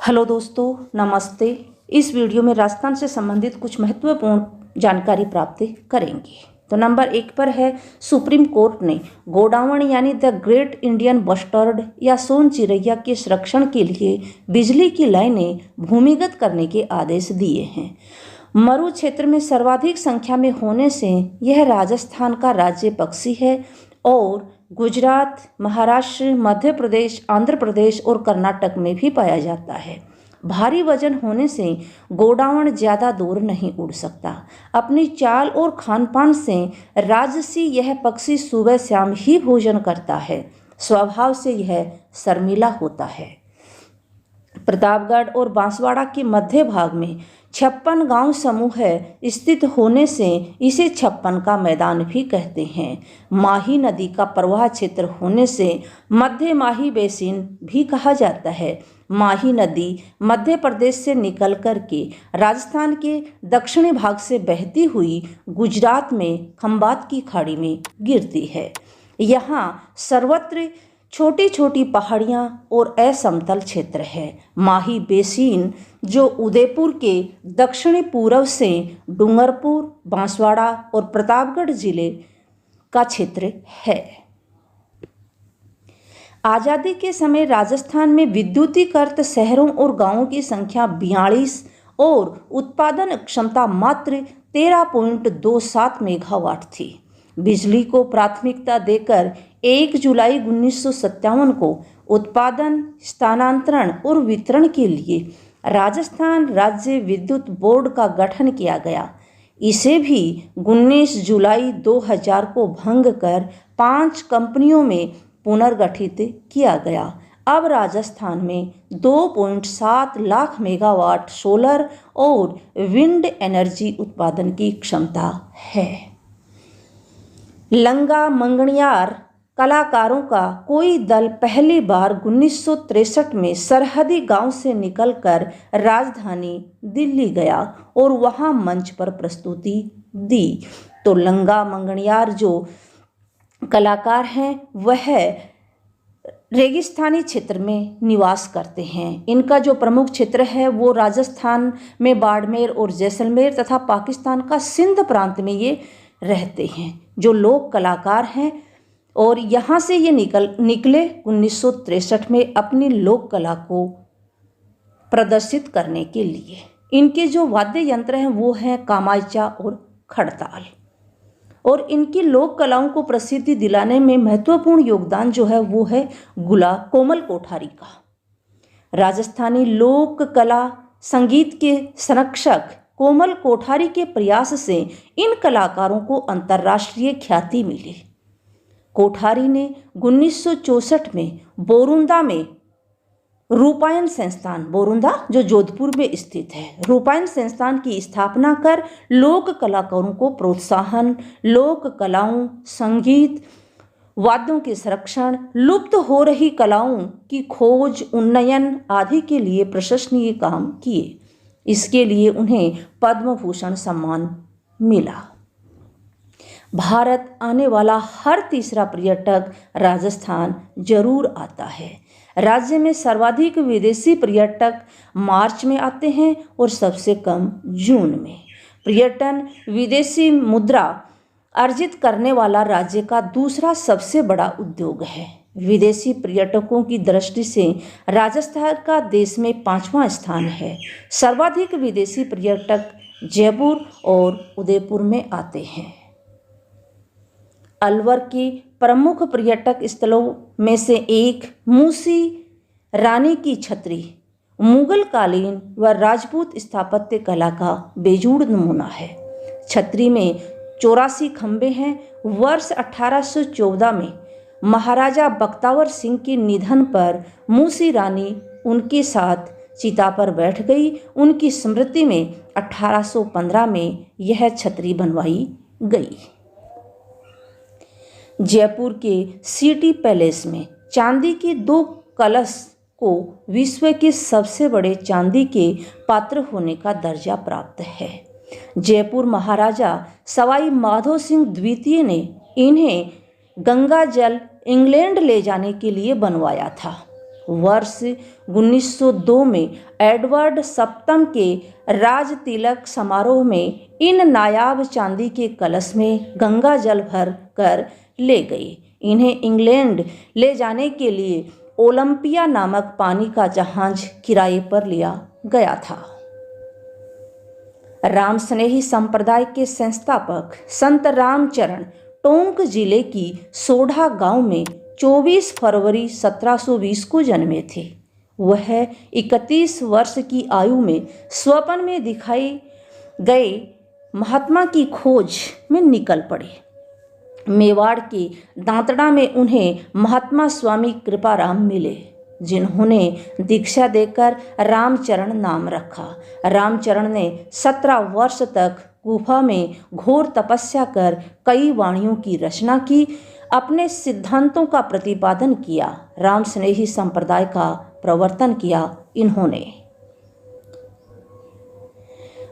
Hello दोस्तों, नमस्ते। इस वीडियो में राजस्थान से संबंधित कुछ महत्वपूर्ण जानकारी प्राप्त करेंगे। तो नंबर 1 पर है, सुप्रीम कोर्ट ने गोडावण यानी द ग्रेट इंडियन बस्टर्ड या सोन चिरैया के संरक्षण के लिए बिजली की लाइनें भूमिगत करने के आदेश दिए हैं। मरु क्षेत्र में सर्वाधिक संख्या में होने से यह राजस्थान का राज्य पक्षी है और गुजरात, महाराष्ट्र, मध्य प्रदेश, आंध्र प्रदेश और कर्नाटक में भी पाया जाता है। भारी वजन होने से गोडावण ज़्यादा दूर नहीं उड़ सकता। अपनी चाल और खानपान से राजसी यह पक्षी सुबह शाम ही भोजन करता है। स्वभाव से यह शर्मीला होता है। प्रतापगढ़ और बांसवाड़ा के मध्य भाग में 56 गांव समूह स्थित होने से इसे 56 का मैदान भी कहते हैं। माही नदी का प्रवाह क्षेत्र होने से मध्य माही बेसिन भी कहा जाता है। माही नदी मध्य प्रदेश से निकल करके राजस्थान के दक्षिणी भाग से बहती हुई गुजरात में खंबात की खाड़ी में गिरती है। यहाँ सर्वत्र छोटी छोटी पहाड़ियाँ और असमतल क्षेत्र है। माही बेसिन जो उदयपुर के दक्षिणी पूर्व से डूंगरपुर, बांसवाड़ा और प्रतापगढ़ जिले का क्षेत्र है। आज़ादी के समय राजस्थान में विद्युतीकृत शहरों और गांवों की संख्या 42 और उत्पादन क्षमता मात्र 13.27 मेगावाट थी। बिजली को प्राथमिकता देकर 1 जुलाई 1957 को उत्पादन, स्थानांतरण और वितरण के लिए राजस्थान राज्य विद्युत बोर्ड का गठन किया गया। इसे भी 19 जुलाई 2000 को भंग कर 5 कंपनियों में पुनर्गठित किया गया। अब राजस्थान में 2.7 लाख मेगावाट सोलर और विंड एनर्जी उत्पादन की क्षमता है। लंगा मंगणियार कलाकारों का कोई दल पहली बार 1963 में सरहदी गांव से निकलकर राजधानी दिल्ली गया और वहां मंच पर प्रस्तुति दी। तो लंगा मंगणियार जो कलाकार हैं वह रेगिस्तानी क्षेत्र में निवास करते हैं। इनका जो प्रमुख क्षेत्र है वो राजस्थान में बाड़मेर और जैसलमेर तथा पाकिस्तान का सिंध प्रांत में ये रहते हैं। जो लोक कलाकार हैं और यहाँ से ये निकले 1963 में अपनी लोक कला को प्रदर्शित करने के लिए। इनके जो वाद्य यंत्र हैं वो हैं कामायचा और खड़ताल। और इनकी लोक कलाओं को प्रसिद्धि दिलाने में महत्वपूर्ण योगदान जो है वो है कोमल कोठारी का। राजस्थानी लोक कला संगीत के संरक्षक कोमल कोठारी के प्रयास से इन कलाकारों को अंतर्राष्ट्रीय ख्याति मिली। कोठारी ने 1964 में बोरुंदा में रूपायन संस्थान, बोरुंदा जो जोधपुर में स्थित है, रूपायन संस्थान की स्थापना कर लोक कलाकारों को प्रोत्साहन, लोक कलाओं, संगीत, वाद्यों के संरक्षण, लुप्त हो रही कलाओं की खोज, उन्नयन आदि के लिए प्रशंसनीय काम किए। इसके लिए उन्हें पद्म भूषण सम्मान मिला। भारत आने वाला हर तीसरा पर्यटक राजस्थान जरूर आता है। राज्य में सर्वाधिक विदेशी पर्यटक मार्च में आते हैं और सबसे कम जून में। पर्यटन विदेशी मुद्रा अर्जित करने वाला राज्य का दूसरा सबसे बड़ा उद्योग है। विदेशी पर्यटकों की दृष्टि से राजस्थान का देश में 5वां स्थान है। सर्वाधिक विदेशी पर्यटक जयपुर और उदयपुर में आते हैं। अलवर के प्रमुख पर्यटक स्थलों में से एक मूसी रानी की छतरी मुगल कालीन व राजपूत स्थापत्य कला का बेजोड़ नमूना है। छतरी में 84 खंभे हैं। वर्ष 1814 में महाराजा बख्तावर सिंह के निधन पर मूसी रानी उनके साथ चिता पर बैठ गई। उनकी स्मृति में 1815 में यह छतरी बनवाई गई। जयपुर के सिटी पैलेस में चांदी के 2 कलश को विश्व के सबसे बड़े चांदी के पात्र होने का दर्जा प्राप्त है। जयपुर महाराजा सवाई माधो सिंह द्वितीय ने इन्हें गंगा जल इंग्लैंड ले जाने के लिए बनवाया था। वर्ष 1902 में एडवर्ड सप्तम के राज तिलक समारोह में इन नायाब चांदी के कलश में गंगा जल भर कर ले गए। इन्हें इंग्लैंड ले जाने के लिए ओलंपिया नामक पानी का जहाज किराए पर लिया गया था। राम स्नेही संप्रदाय के संस्थापक संत रामचरण टोंक जिले की सोढ़ा गांव में 24 फरवरी 1720 को जन्मे थे। वह 31 वर्ष की आयु में स्वप्न में दिखाई गए महात्मा की खोज में निकल पड़े। मेवाड़ के दांतड़ा में उन्हें महात्मा स्वामी कृपाराम मिले, जिन्होंने दीक्षा देकर रामचरण नाम रखा। रामचरण ने 17 वर्ष तक गुफा में घोर तपस्या कर कई वाणियों की रचना की, अपने सिद्धांतों का प्रतिपादन किया, राम स्नेही संप्रदाय का प्रवर्तन किया। इन्होंने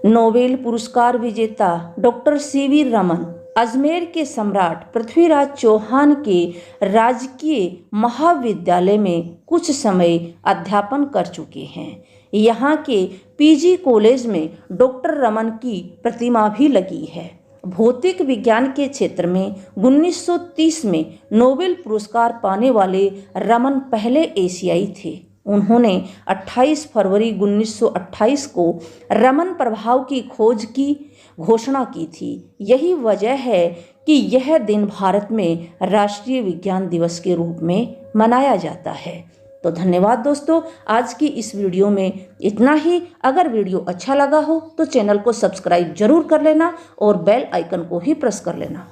नोबेल पुरस्कार विजेता डॉक्टर सीवी रमन, अजमेर के सम्राट पृथ्वीराज चौहान के राजकीय महाविद्यालय में कुछ समय अध्यापन कर चुके हैं। यहाँ के पीजी कॉलेज में डॉक्टर रमन की प्रतिमा भी लगी है। भौतिक विज्ञान के क्षेत्र में 1930 में नोबेल पुरस्कार पाने वाले रमन पहले एशियाई थे। उन्होंने 28 फरवरी 1928 को रमन प्रभाव की खोज की घोषणा की थी। यही वजह है कि यह दिन भारत में राष्ट्रीय विज्ञान दिवस के रूप में मनाया जाता है। तो धन्यवाद दोस्तों, आज की इस वीडियो में इतना ही। अगर वीडियो अच्छा लगा हो तो चैनल को सब्सक्राइब जरूर कर लेना और बेल आइकन को ही प्रेस कर लेना।